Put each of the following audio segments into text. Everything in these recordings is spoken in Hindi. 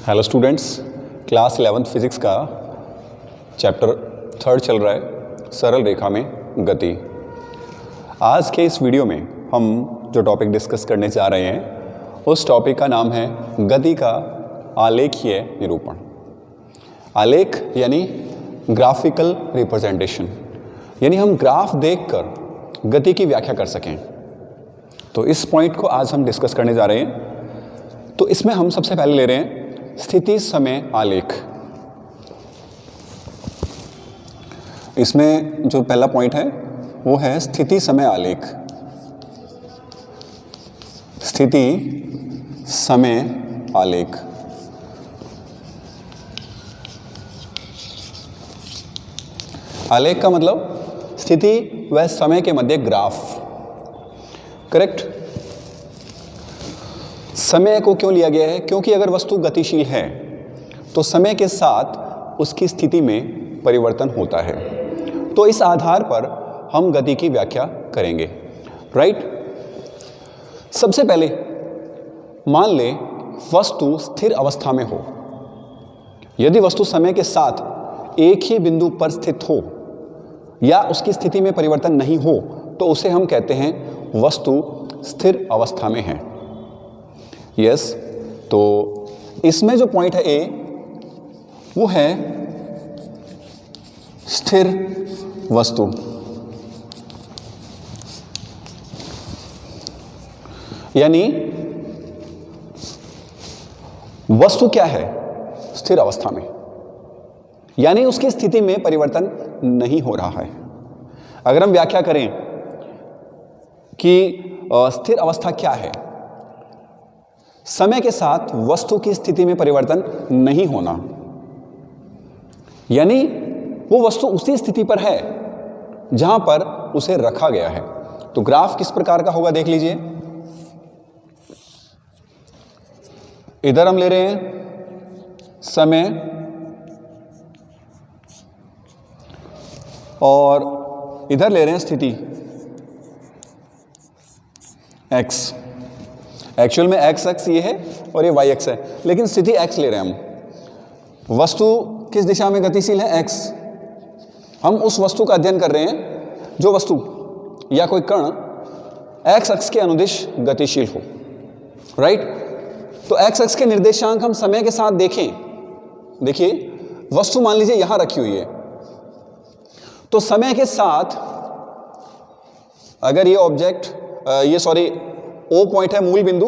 Hello students, class 11th physics का चैप्टर 3 चल रहा है सरल रेखा में गति। आज के इस वीडियो में हम जो टॉपिक डिस्कस करने जा रहे हैं उस टॉपिक का नाम है गति का आलेखीय निरूपण। आलेख यानी ग्राफिकल रिप्रेजेंटेशन, यानी हम ग्राफ देखकर गति की व्याख्या कर सकें। तो इस पॉइंट को आज हम डिस्कस करने जा रहे हैं। तो इसमें हम सबसे पहले ले रहे हैं स्थिति समय आलेख। इसमें जो पहला पॉइंट है वो है स्थिति समय आलेख। स्थिति समय आलेख आलेख का मतलब स्थिति व समय के मध्य ग्राफ। करेक्ट। समय को क्यों लिया गया है? क्योंकि अगर वस्तु गतिशील है तो समय के साथ उसकी स्थिति में परिवर्तन होता है। तो इस आधार पर हम गति की व्याख्या करेंगे। राइट। सबसे पहले मान लें वस्तु स्थिर अवस्था में हो। यदि वस्तु समय के साथ एक ही बिंदु पर स्थित हो या उसकी स्थिति में परिवर्तन नहीं हो तो उसे हम कहते हैं वस्तु स्थिर अवस्था में है। यस। तो इसमें जो पॉइंट है ए वो है स्थिर वस्तु। यानी वस्तु क्या है? स्थिर अवस्था में, यानी उसकी स्थिति में परिवर्तन नहीं हो रहा है। अगर हम व्याख्या करें कि स्थिर अवस्था क्या है, समय के साथ वस्तु की स्थिति में परिवर्तन नहीं होना, यानी वो वस्तु उसी स्थिति पर है जहां पर उसे रखा गया है। तो ग्राफ किस प्रकार का होगा देख लीजिए। इधर हम ले रहे हैं समय और इधर ले रहे हैं स्थिति x। एक्चुअल में एक्स एक्स ये है और ये वाई एक्स है, लेकिन स्थिति एक्स ले रहे हैं हम। वस्तु किस दिशा में गतिशील है? एक्स। हम उस वस्तु का अध्ययन कर रहे हैं जो वस्तु या कोई कण एक्स अक्ष के अनुदिश गतिशील हो। राइट। तो एक्स अक्ष के निर्देशांक हम समय के साथ देखें। देखिए वस्तु मान लीजिए यहां रखी हुई है, तो समय के साथ अगर ये ऑब्जेक्ट ओ पॉइंट है मूल बिंदु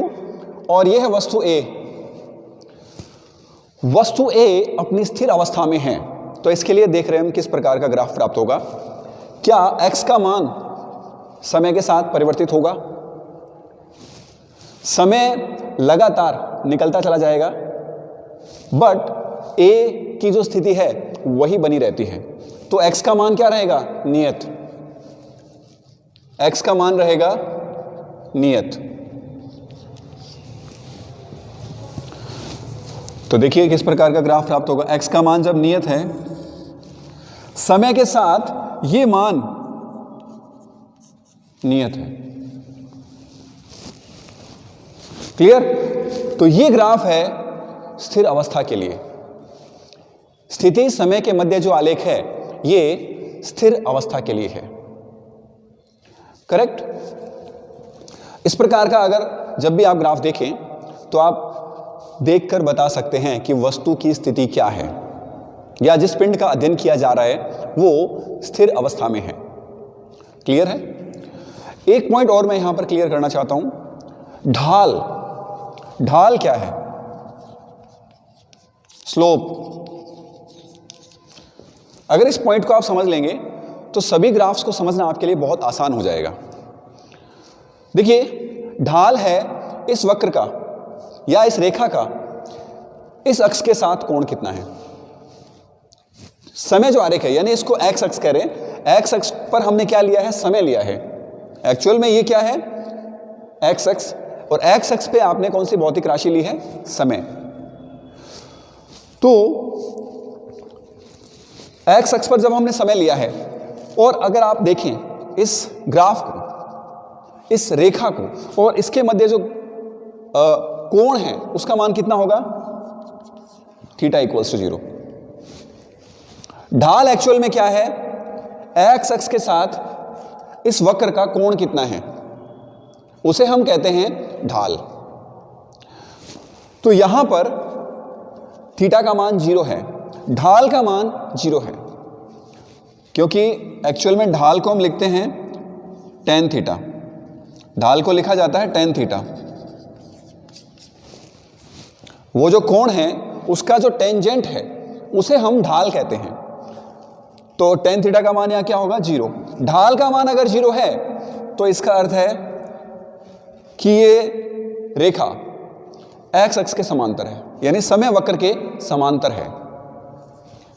और यह है वस्तु ए। वस्तु ए अपनी स्थिर अवस्था में है, तो इसके लिए देख रहे हैं हम किस प्रकार का ग्राफ प्राप्त होगा। क्या x का मान समय के साथ परिवर्तित होगा? समय लगातार निकलता चला जाएगा, बट ए की जो स्थिति है वही बनी रहती है। तो x का मान क्या रहेगा? नियत। x का मान रहेगा नियत। तो देखिए किस प्रकार का ग्राफ प्राप्त होगा। x का मान जब नियत है, समय के साथ ये मान नियत है। क्लियर? तो ये ग्राफ है स्थिर अवस्था के लिए। स्थिति समय के मध्य जो आलेख है ये स्थिर अवस्था के लिए है। करेक्ट। इस प्रकार का अगर जब भी आप ग्राफ देखें तो आप देखकर बता सकते हैं कि वस्तु की स्थिति क्या है या जिस पिंड का अध्ययन किया जा रहा है वो स्थिर अवस्था में है। क्लियर है? एक पॉइंट और मैं यहां पर क्लियर करना चाहता हूं। ढाल। ढाल क्या है? स्लोप। अगर इस पॉइंट को आप समझ लेंगे तो सभी ग्राफ्स को समझना आपके लिए बहुत आसान हो जाएगा। देखिए ढाल है इस वक्र का या इस रेखा का इस अक्ष के साथ कोण कितना है। समय जो आरेख है, यानी इसको एक्स अक्ष कह रहे हैं। एक्स अक्ष पर हमने क्या लिया है? समय लिया है। एक्चुअल में ये क्या है? एक्स अक्ष। और एक्स अक्ष पे आपने कौन सी भौतिक राशि ली है? समय। तो एक्स अक्ष पर जब हमने समय लिया है और अगर आप देखें इस ग्राफ को, इस रेखा को और इसके मध्य जो कोण है उसका मान कितना होगा? Theta equals to 0। ढाल एक्चुअल में क्या है, एक्स अक्ष के साथ इस वक्र का कोण कितना है, उसे हम कहते हैं ढाल। तो यहां पर थीटा का मान 0 है, ढाल का मान 0 है, क्योंकि एक्चुअल में ढाल को हम लिखते हैं tan थीटा, ढाल को लिखा जाता है tan थीटा। वो जो कोण है उसका जो टेंजेंट है उसे हम ढाल कहते हैं। तो tan थीटा का मान यहां क्या होगा, 0। ढाल का मान अगर 0 है तो इसका अर्थ है कि ये रेखा एक्स अक्ष के समांतर है, यानी समय वक्र के समांतर है।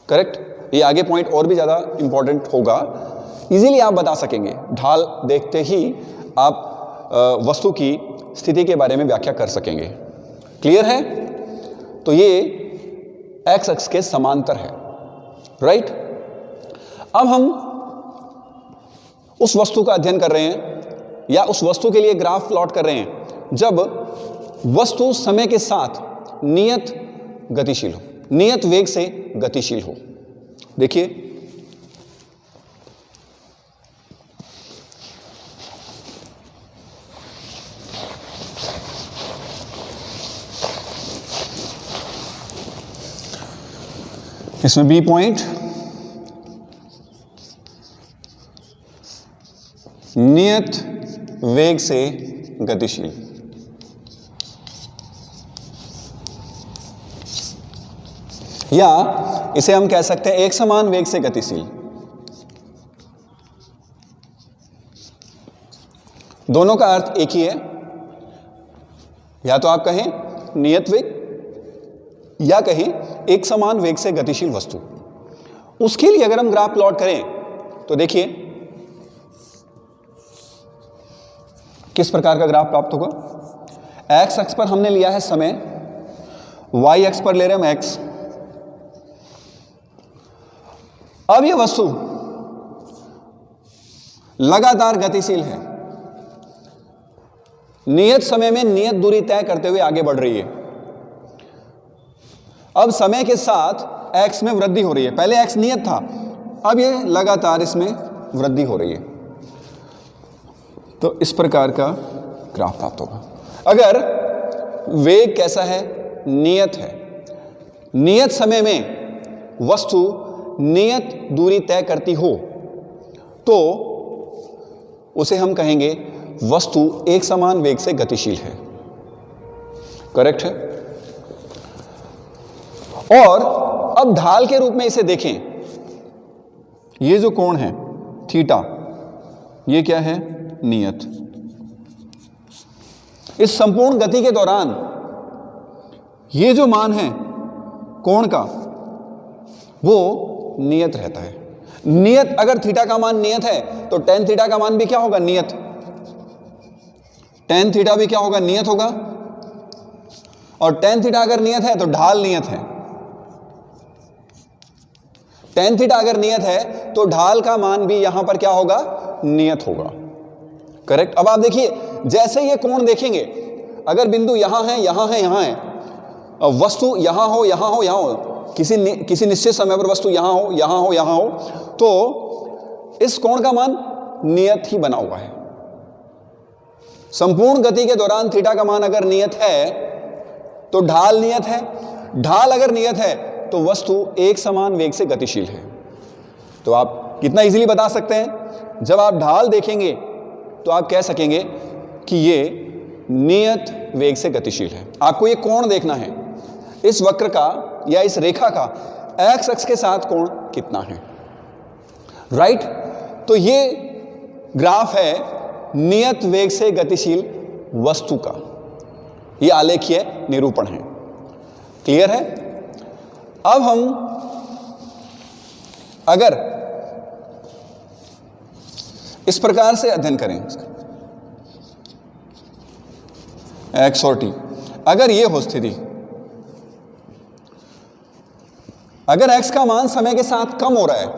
करेक्ट। ये आगे पॉइंट और भी ज़्यादा इंपॉर्टेंट होगा, इजीली आप बता सकेंगे। ढाल देखते ही आप वस्तु की स्थिति के बारे में व्याख्या कर सकेंगे। क्लियर है। तो ये एक्स अक्ष के समांतर है, राइट। अब हम उस वस्तु का अध्ययन कर रहे हैं या उस वस्तु के लिए ग्राफ प्लॉट कर रहे हैं जब वस्तु समय के साथ नियत गतिशील हो, नियत वेग से गतिशील हो। देखिए, इसमें बी पॉइंट नियत वेग से गतिशील, या इसे हम कह सकते हैं एक समान वेग से गतिशील। दोनों का अर्थ एक ही है, या तो आप कहें नियत वेग या कहें एक समान वेग से गतिशील वस्तु। उसके लिए अगर हम ग्राफ प्लॉट करें तो देखिए किस प्रकार का ग्राफ प्राप्त होगा। एक्स अक्ष पर हमने लिया है समय, वाई अक्ष पर ले रहे हैं हम एक्स। अब यह वस्तु लगातार गतिशील है, नियत समय में नियत दूरी तय करते हुए आगे बढ़ रही है। अब समय के साथ एक्स में वृद्धि हो रही है, पहले एक्स नियत था, अब यह लगातार इसमें वृद्धि हो रही है। तो इस प्रकार का ग्राफ प्राप्त होगा। अगर वेग कैसा है, नियत है, नियत समय में वस्तु नियत दूरी तय करती हो तो उसे हम कहेंगे वस्तु एक समान वेग से गतिशील है। करेक्ट है। और अब ढाल के रूप में इसे देखें, ये जो कोण है थीटा, ये क्या है, नियत। इस संपूर्ण गति के दौरान ये जो मान है कोण का वो नियत रहता है। नियत, अगर थीटा का मान नियत है तो tan थीटा का मान भी क्या होगा, नियत। tan थीटा भी क्या होगा, नियत होगा। और tan थीटा अगर नियत है तो ढाल नियत है। tan थीटा अगर नियत है तो ढाल का मान भी यहां पर क्या होगा, नियत होगा। करेक्ट। अब आप देखिए, जैसे ये कोण देखेंगे, अगर बिंदु यहां है, यहां है, यहां है, वस्तु यहां हो, यहां हो, यहां हो, किसी निश्चित समय पर वस्तु यहां हो, यहां हो, यहां हो, तो इस कोण का मान नियत ही बना हुआ है। संपूर्ण गति के दौरान थीटा का मान अगर नियत है तो ढाल नियत है, ढाल अगर नियत है तो वस्तु एक समान वेग से गतिशील है। तो आप कितना इजीली बता सकते हैं, जब आप ढाल देखेंगे तो आप कह सकेंगे कि ये नियत वेग से गतिशील है। आपको ये कोण देखना है, इस वक्र का या इस रेखा का एक्स अक्ष के साथ कोण कितना है, राइट। तो ये ग्राफ है नियत वेग से गतिशील वस्तु का, ये आलेखीय निरूपण है। क्लियर है। अब हम अगर इस प्रकार से अध्ययन करें एक्स और टी, अगर ये हो स्थिति, अगर x का मान समय के साथ कम हो रहा है,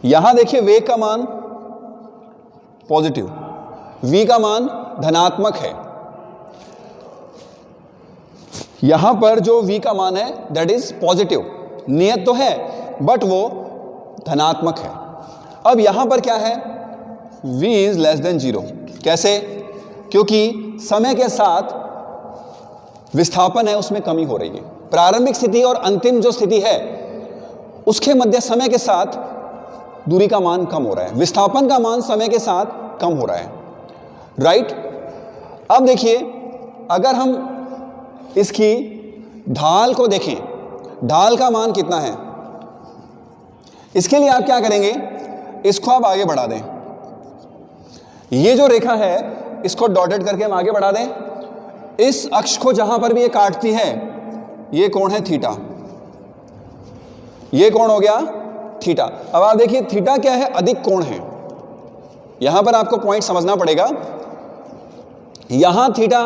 यहां देखिए वेग का मान पॉजिटिव, v का मान धनात्मक है, यहां पर जो v का मान है दैट इज पॉजिटिव, नियत तो है बट वो धनात्मक है। अब यहां पर क्या है, v इज लेस देन 0। कैसे? क्योंकि समय के साथ विस्थापन है उसमें कमी हो रही है। प्रारंभिक स्थिति और अंतिम जो स्थिति है उसके मध्य समय के साथ दूरी का मान कम हो रहा है, विस्थापन का मान समय के साथ कम हो रहा है, राइट। अब देखिए, अगर हम इसकी ढाल को देखें, ढाल का मान कितना है, इसके लिए आप क्या करेंगे, इसको आप आगे बढ़ा दें। ये जो रेखा है इसको डॉटेड करके हम आगे बढ़ा दें। इस अक्ष को जहां पर भी ये काटती है ये कोण है थीटा, ये कोण हो गया थीटा। अब आप देखिए थीटा क्या है, अधिक कोण है। यहां पर आपको पॉइंट समझना पड़ेगा, यहां थीटा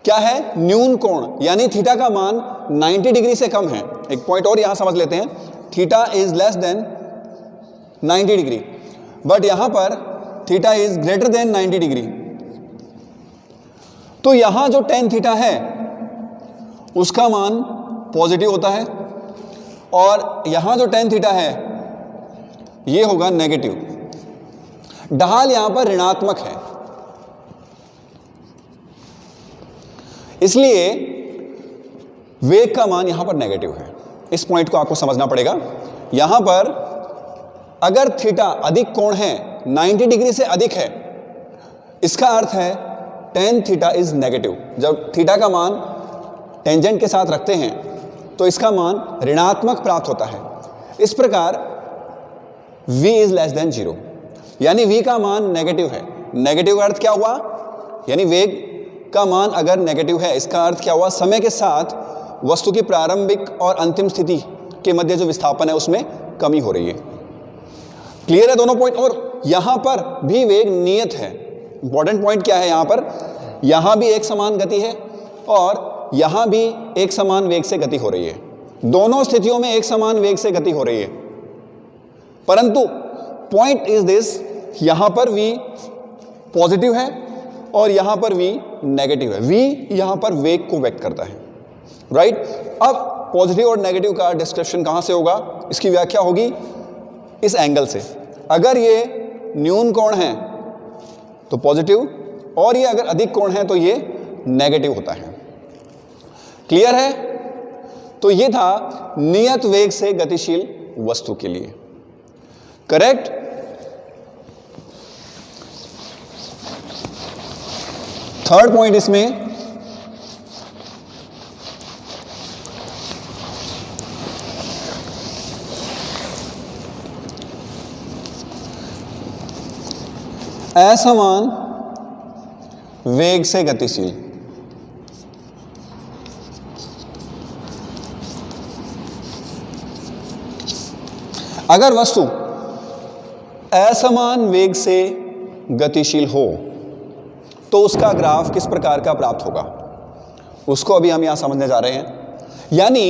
क्या है, न्यून कोण, यानी थीटा का मान 90 डिग्री से कम है। एक पॉइंट और यहां समझ लेते हैं, theta is less than 90 degree, but यहां पर theta is greater than 90 degree. तो यहां जो tan थीटा है उसका मान पॉजिटिव होता है और यहां जो tan थीटा है ये होगा नेगेटिव। ढाल यहां पर ऋणात्मक है, इसलिए वेग का मान यहां पर नेगेटिव है। इस पॉइंट को आपको समझना पड़ेगा। यहां पर अगर थीटा अधिक कोण है, 90 डिग्री से अधिक है, इसका अर्थ है tan थीटा इज नेगेटिव। जब थीटा का मान टेंजेंट के साथ रखते हैं तो इसका मान ऋणात्मक प्राप्त होता है। इस प्रकार v इज लेस देन 0, यानी v का मान नेगेटिव है। नेगेटिव का अर्थ क्या हुआ, यानी वेग का मान अगर नेगेटिव है, इसका अर्थ क्या हुआ, समय के साथ वस्तु की प्रारंभिक और अंतिम स्थिति के मध्य जो विस्थापन है उसमें कमी हो रही है। क्लियर है दोनों पॉइंट? और यहां पर भी वेग नियत है। इंपॉर्टेंट पॉइंट क्या है, यहां पर, यहां भी एक समान गति है और यहां भी एक समान वेग से गति हो रही है। दोनों स्थितियों में एक समान वेग से गति हो रही है, परंतु पॉइंट इज दिस, यहां पर v पॉजिटिव है और यहां पर v नेगेटिव है। v यहां पर वेग को व्यक्त करता है, राइट। अब पॉजिटिव और नेगेटिव का डिस्क्रिप्शन कहां से होगा, इसकी व्याख्या होगी इस एंगल से। अगर ये न्यून कोण है तो पॉजिटिव, और ये अगर अधिक कोण है तो ये नेगेटिव होता है। क्लियर है? तो ये था नियत वेग से गतिशील वस्तु के लिए, करेक्ट। थर्ड पॉइंट इसमें, असमान वेग से गतिशील। अगर वस्तु असमान वेग से गतिशील हो तो उसका ग्राफ किस प्रकार का प्राप्त होगा, उसको अभी हम यहां समझने जा रहे हैं। यानी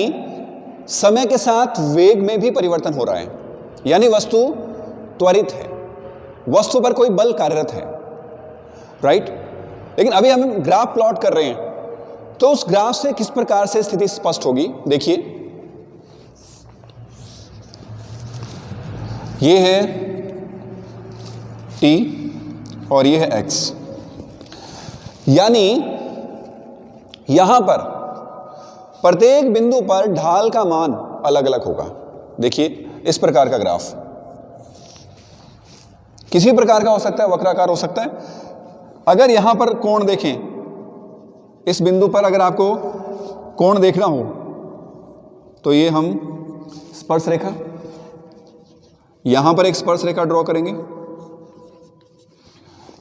समय के साथ वेग में भी परिवर्तन हो रहा है, यानी वस्तु त्वरित है, वस्तु पर कोई बल कार्यरत है, राइट। लेकिन अभी हम ग्राफ प्लॉट कर रहे हैं तो उस ग्राफ से किस प्रकार से स्थिति स्पष्ट होगी, देखिए ये है t और ये है x, यानी यहां पर प्रत्येक बिंदु पर ढाल का मान अलग अलग होगा। देखिए इस प्रकार का ग्राफ किसी प्रकार का हो सकता है, वक्राकार हो सकता है। अगर यहां पर कोण देखें, इस बिंदु पर अगर आपको कोण देखना हो तो ये हम स्पर्श रेखा, यहां पर एक स्पर्श रेखा ड्रॉ करेंगे।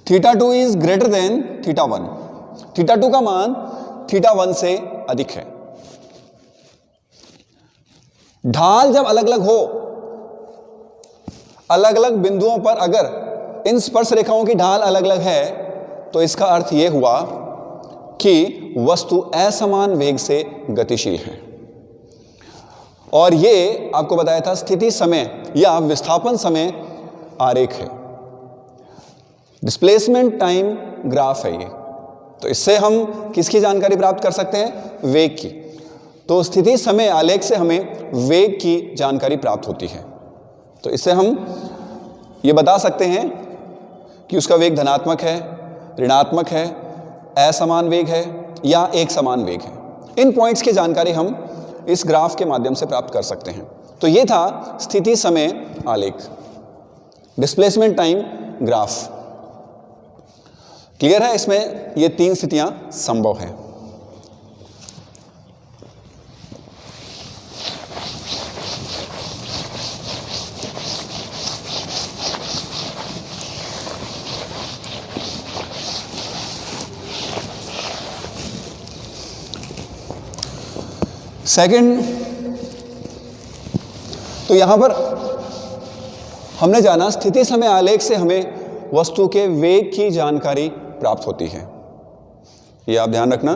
θ2 इज ग्रेटर देन θ1, θ2 का मान θ1 से अधिक है। ढाल जब अलग अलग हो, अलग अलग बिंदुओं पर अगर इन स्पर्श रेखाओं की ढाल अलग अलग है तो इसका अर्थ यह हुआ कि वस्तु असमान वेग से गतिशील है। और ये आपको बताया था स्थिति समय या विस्थापन समय आरेख है, डिस्प्लेसमेंट टाइम ग्राफ है ये, तो इससे हम किसकी जानकारी प्राप्त कर सकते हैं? वेग की। तो स्थिति समय आलेख से हमें वेग की जानकारी प्राप्त होती है। तो इससे हम ये बता सकते हैं कि उसका वेग धनात्मक है, ऋणात्मक है, असमान वेग है या एक समान वेग है। इन पॉइंट्स की जानकारी हम इस ग्राफ के माध्यम से प्राप्त कर सकते हैं। तो ये था स्थिति समय आलेख, डिस्प्लेसमेंट टाइम ग्राफ। क्लियर है? इसमें ये 3 स्थितियां संभव हैं। सेकंड, तो यहां पर हमने जाना स्थिति समय आलेख से हमें वस्तु के वेग की जानकारी प्राप्त होती है, ये आप ध्यान रखना।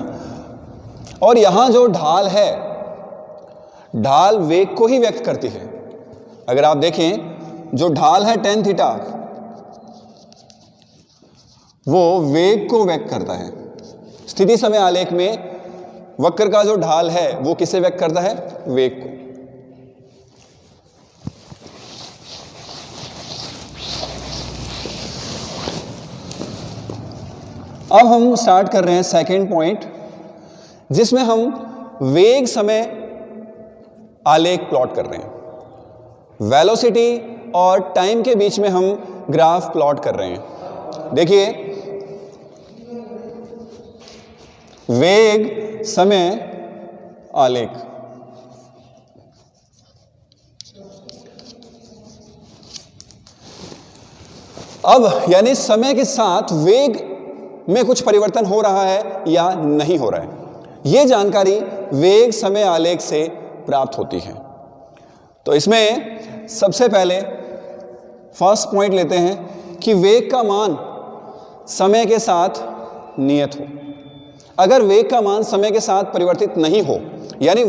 और यहां जो ढाल है, ढाल वेग को ही व्यक्त करती है। अगर आप देखें, जो ढाल है tan थीटा, वो वेग को व्यक्त करता है। स्थिति समय आलेख में वक्र का जो ढाल है वो किसे व्यक्त करता है? वेग को। अब हम स्टार्ट कर रहे हैं सेकंड पॉइंट, जिसमें हम वेग समय आलेख प्लॉट कर रहे हैं। वेलोसिटी और टाइम के बीच में हम ग्राफ प्लॉट कर रहे हैं। देखिए, वेग समय आलेख, अब यानी समय के साथ वेग में कुछ परिवर्तन हो रहा है या नहीं हो रहा है, यह जानकारी वेग समय आलेख से प्राप्त होती है। तो इसमें सबसे पहले फर्स्ट पॉइंट लेते हैं कि वेग का मान समय के साथ नियत हो। अगर वेग का मान समय के साथ परिवर्तित नहीं हो, यानी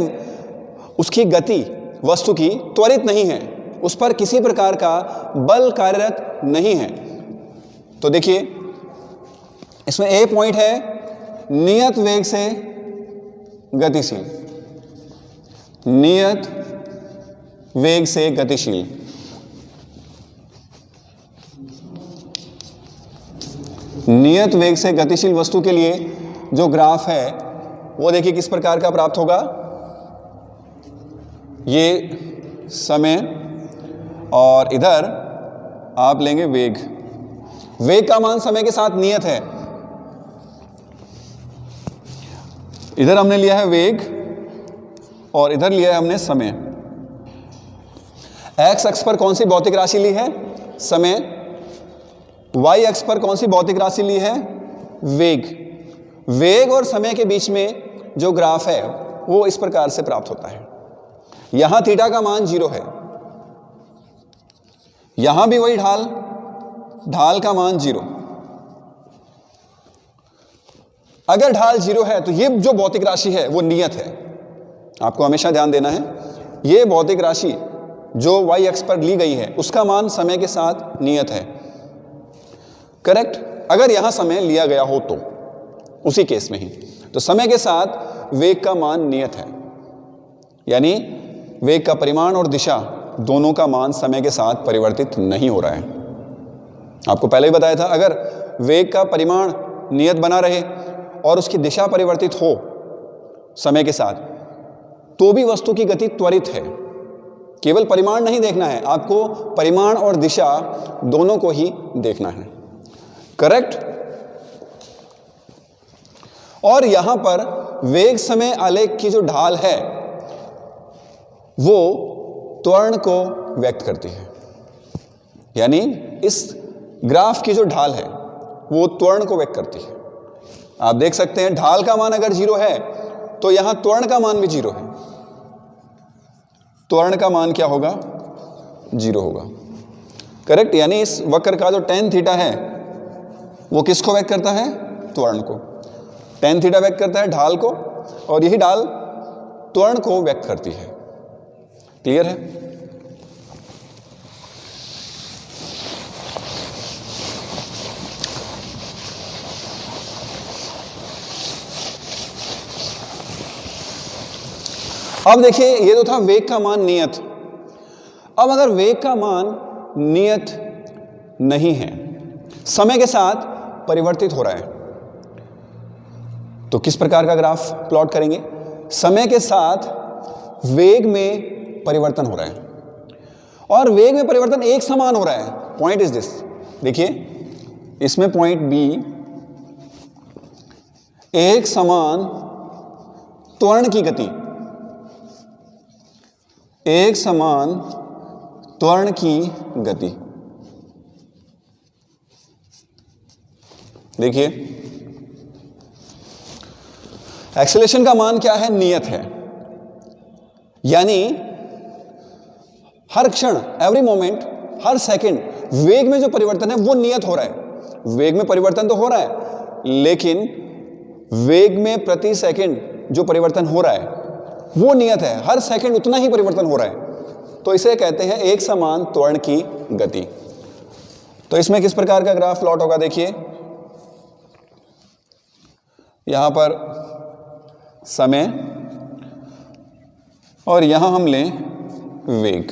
उसकी गति वस्तु की त्वरित नहीं है, उस पर किसी प्रकार का बल कार्यरत नहीं है, तो देखिए इसमें ए पॉइंट है नियत वेग से गतिशील, नियत वेग से गतिशील। नियत वेग से गतिशील वस्तु के लिए जो ग्राफ है वो देखिए किस प्रकार का प्राप्त होगा। ये समय और इधर आप लेंगे वेग। वेग का मान समय के साथ नियत है। इधर हमने लिया है वेग और इधर लिया है हमने समय। एक्स अक्ष पर कौन सी भौतिक राशि ली है? समय। वाई अक्ष पर कौन सी भौतिक राशि ली है? वेग। वेग और समय के बीच में जो ग्राफ है वो इस प्रकार से प्राप्त होता है। यहां थीटा का मान 0 है, यहां भी वही ढाल, ढाल का मान 0। अगर ढाल 0 है तो ये जो भौतिक राशि है वो नियत है। आपको हमेशा ध्यान देना है, ये भौतिक राशि जो वाई अक्ष पर ली गई है उसका मान समय के साथ नियत है। करेक्ट? अगर यहां समय लिया गया हो तो उसी केस में ही, तो समय के साथ वेग का मान नियत है, यानी वेग का परिमाण और दिशा दोनों का मान समय के साथ परिवर्तित नहीं हो रहा है। आपको पहले ही बताया था, अगर वेग का परिमाण नियत बना रहे और उसकी दिशा परिवर्तित हो समय के साथ, तो भी वस्तु की गति त्वरित है। केवल परिमाण नहीं देखना है, आपको परिमाण और दिशा दोनों को ही देखना है। करेक्ट? और यहां पर वेग समय आलेख की जो ढाल है वो त्वरण को व्यक्त करती है, यानी इस ग्राफ की जो ढाल है वो त्वरण को व्यक्त करती है। आप देख सकते हैं ढाल का मान अगर 0 है तो यहां त्वरण का मान भी 0 है। त्वरण का मान क्या होगा? 0 होगा। करेक्ट? यानी इस वक्र का जो tan थीटा है वो किसको व्यक्त करता है? त्वरण को। tan थीटा व्यक्त करता है ढाल को, और यही ढाल त्वरण को व्यक्त करती है। क्लियर है? अब देखिए ये तो था वेग का मान नियत। अब अगर वेग का मान नियत नहीं है, समय के साथ परिवर्तित हो रहा है, तो किस प्रकार का ग्राफ प्लॉट करेंगे? समय के साथ वेग में परिवर्तन हो रहा है और वेग में परिवर्तन एक समान हो रहा है। पॉइंट इज दिस, देखिए इसमें पॉइंट बी एक समान त्वरण की गति, एक समान त्वरण की गति। देखिए एक्सेलरेशन का मान क्या है? नियत है, यानी हर क्षण, एवरी मोमेंट, हर सेकंड वेग में जो परिवर्तन है वो नियत हो रहा है। वेग में परिवर्तन तो हो रहा है, लेकिन वेग में प्रति सेकंड जो परिवर्तन हो रहा है वो नियत है, हर सेकंड उतना ही परिवर्तन हो रहा है। तो इसे कहते हैं एक समान त्वरण की गति। तो इसमें किस प्रकार का ग्राफ प्लॉट होगा? देखिए यहां पर समय और यहां हम लें वेग,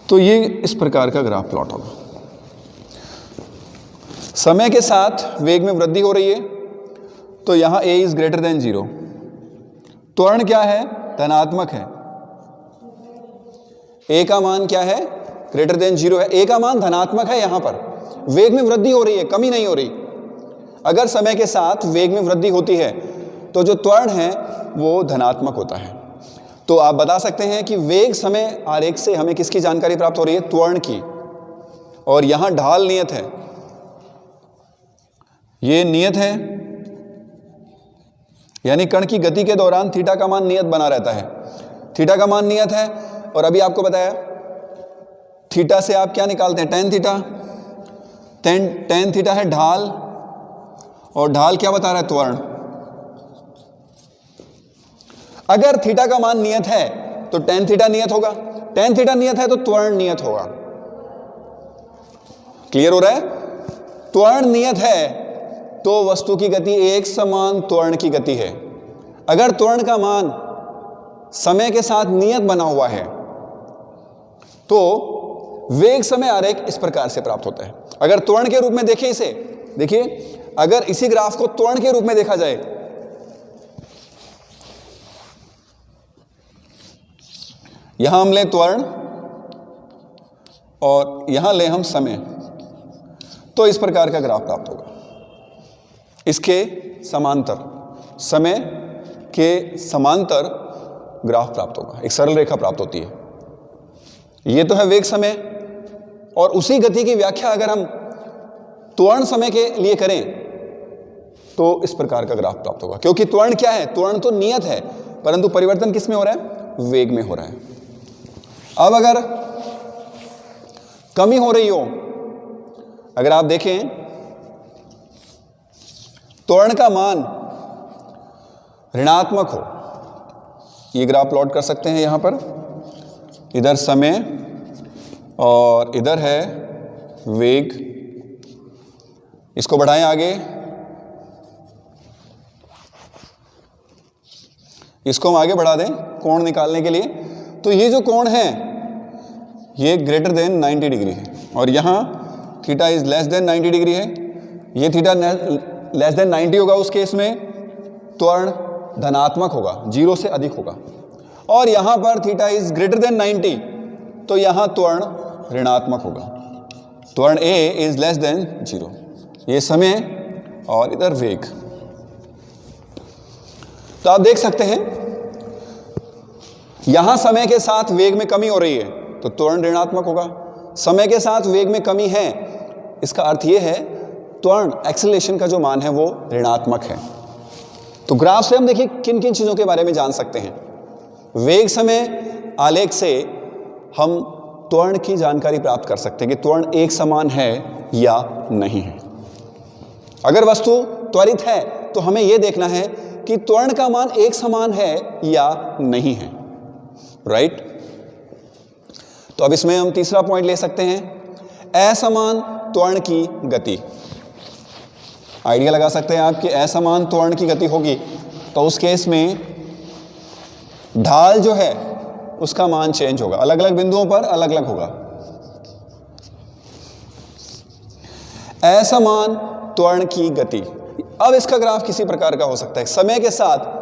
तो ये इस प्रकार का ग्राफ प्लॉट होगा। समय के साथ वेग में वृद्धि हो रही है, तो यहां a इज ग्रेटर देन 0। त्वरण क्या है? धनात्मक है। a का मान क्या है? ग्रेटर देन 0 है। a का मान धनात्मक है। यहां पर वेग में वृद्धि हो रही है, कमी नहीं हो रही। अगर समय के साथ वेग में वृद्धि होती है तो जो त्वरण है वो धनात्मक होता है। तो आप बता सकते हैं कि वेग समय आरेख से हमें किसकी जानकारी प्राप्त हो रही है? त्वरण की। और यहां ढाल नियत है, ये नियत है, यानी कण की गति के दौरान थीटा का मान नियत बना रहता है। थीटा का मान नियत है, और अभी आपको बताया थीटा से आप क्या निकालते हैं? Tan theta. टेन थीटा है ढाल, और ढाल क्या बता रहा है? त्वरण। अगर थीटा का मान नियत है तो टेन थीटा नियत होगा, टेन थीटा नियत है तो त्वरण नियत होगा। क्लियर हो रहा है? त्वरण नियत है तो वस्तु की गति एक समान त्वरण की गति है। अगर त्वरण का मान समय के साथ नियत बना हुआ है तो वेग समय आरेख इस प्रकार से प्राप्त होता है। अगर त्वरण के रूप में देखें इसे, देखिए अगर इसी ग्राफ को त्वरण के रूप में देखा जाए, यहां हम लें त्वरण और यहां लें हम समय, तो इस प्रकार का ग्राफ प्राप्त होगा। इसके समांतर, समय के समांतर ग्राफ प्राप्त होगा, एक सरल रेखा प्राप्त होती है। यह तो है वेग समय, और उसी गति की व्याख्या अगर हम त्वरण समय के लिए करें तो इस प्रकार का ग्राफ प्राप्त होगा। क्योंकि त्वरण क्या है? त्वरण तो नियत है, परंतु परिवर्तन किस में हो रहा है? वेग में हो रहा है। अब अगर कमी हो रही हो, अगर आप देखें त्वरण का मान ऋणात्मक हो, ये ग्राफ प्लॉट कर सकते हैं। यहां पर इधर समय और इधर है वेग, इसको बढ़ाएं आगे, इसको हम आगे बढ़ा दें कोण निकालने के लिए। तो ये जो कोण है ये ग्रेटर देन 90 डिग्री है, और यहां theta is less than 90 degree है। ये थीटा लेस देन 90 होगा, उस केस में त्वरण धनात्मक होगा, 0 से अधिक होगा। और यहां पर थीटा इज ग्रेटर देन 90, तो यहां त्वरण ऋणात्मक होगा। त्वरण a इज लेस देन 0। ये समय और इधर वेग। तो आप देख सकते हैं यहां समय के साथ वेग में कमी हो रही है तो त्वरण ऋणात्मक होगा। समय के साथ वेग में कमी है, इसका अर्थ यह है त्वरण एक्सेलरेशन का जो मान है वो ऋणात्मक है। तो ग्राफ से हम देखिए किन किन चीजों के बारे में जान सकते हैं। वेग समय आलेख से हम त्वरण की जानकारी प्राप्त कर सकते हैं कि त्वरण एक समान है या नहीं है। अगर वस्तु त्वरित है तो हमें यह देखना है कि त्वरण का मान एक समान है या नहीं है, राइट। तो अब इसमें हम तीसरा पॉइंट ले सकते हैं, असमान त्वरण की गति। आइडिया लगा सकते हैं आप कि असमान त्वरण की गति होगी तो उस केस में ढाल जो है उसका मान चेंज होगा, अलग अलग बिंदुओं पर अलग अलग होगा। असमान त्वरण की गति, अब इसका ग्राफ किसी प्रकार का हो सकता है। समय के साथ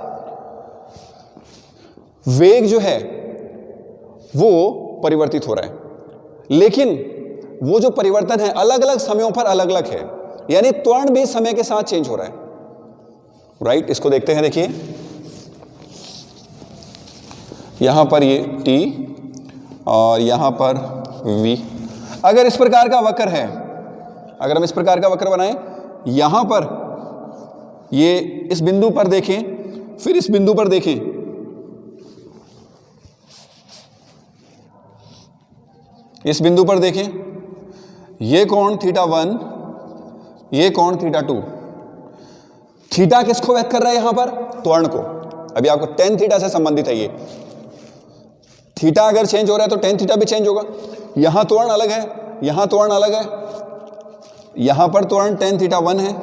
वेग जो है वो परिवर्तित हो रहा है, लेकिन वो जो परिवर्तन है अलग अलग समयों पर अलग अलग है, यानी त्वरण भी समय के साथ चेंज हो रहा है। राइट, इसको देखते हैं। देखिए यहां पर ये t और यहां पर v। अगर इस प्रकार का वक्र है, अगर हम इस प्रकार का वक्र बनाएं, यहां पर ये इस बिंदु पर देखें, फिर इस बिंदु पर देखें, इस बिंदु पर देखें, ये कोण θ1, ये कोण θ2। थीटा किसको व्यक्त कर रहा है यहां पर? त्वरण को। अभी आपको tan थीटा से संबंधित है ये। थीटा अगर चेंज हो रहा है तो tan थीटा भी चेंज होगा। यहां त्वरण अलग है, यहां त्वरण अलग है, यहां पर त्वरण tan θ1 है,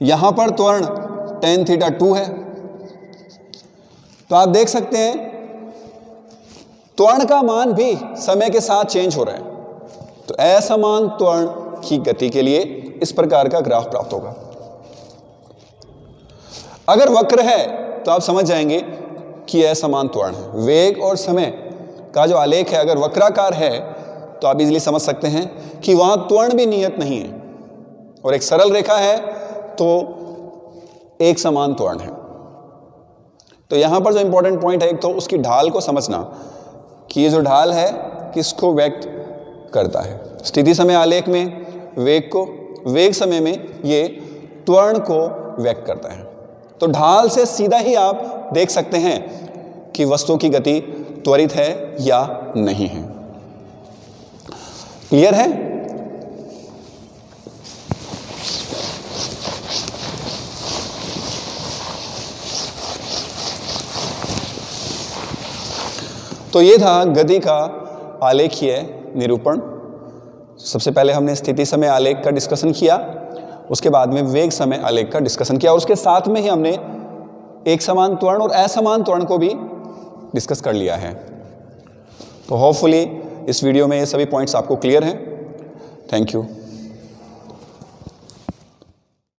यहां पर त्वरण tan θ2 है। तो आप देख सकते हैं त्वरण का मान भी समय के साथ चेंज हो रहा है। तो असमान त्वरण की गति के लिए इस प्रकार का ग्राफ प्राप्त होगा। अगर वक्र है तो आप समझ जाएंगे कि असमान त्वरण है। वेग और समय का जो आलेख है अगर वक्राकार है तो आप इजीली समझ सकते हैं कि वहां त्वरण भी नियत नहीं है, और एक सरल रेखा है तो एक समान त्वरण है। तो यहां पर जो इंपॉर्टेंट पॉइंट है, एक तो उसकी ढाल को समझना कि ये जो ढाल है किसको व्यक्त करता है। स्थिति समय आलेख में वेग को, वेग समय में ये त्वरण को व्यक्त करता है। तो ढाल से सीधा ही आप देख सकते हैं कि वस्तु की गति त्वरित है या नहीं है। क्लियर है? तो ये था गति का आलेखीय निरूपण। सबसे पहले हमने स्थिति समय आलेख का डिस्कशन किया, उसके बाद में वेग समय आलेख का डिस्कशन किया, और उसके साथ में ही हमने एक समान त्वरण और असमान त्वरण को भी डिस्कस कर लिया है। तो होपफुली इस वीडियो में ये सभी पॉइंट्स आपको क्लियर हैं। Thank you.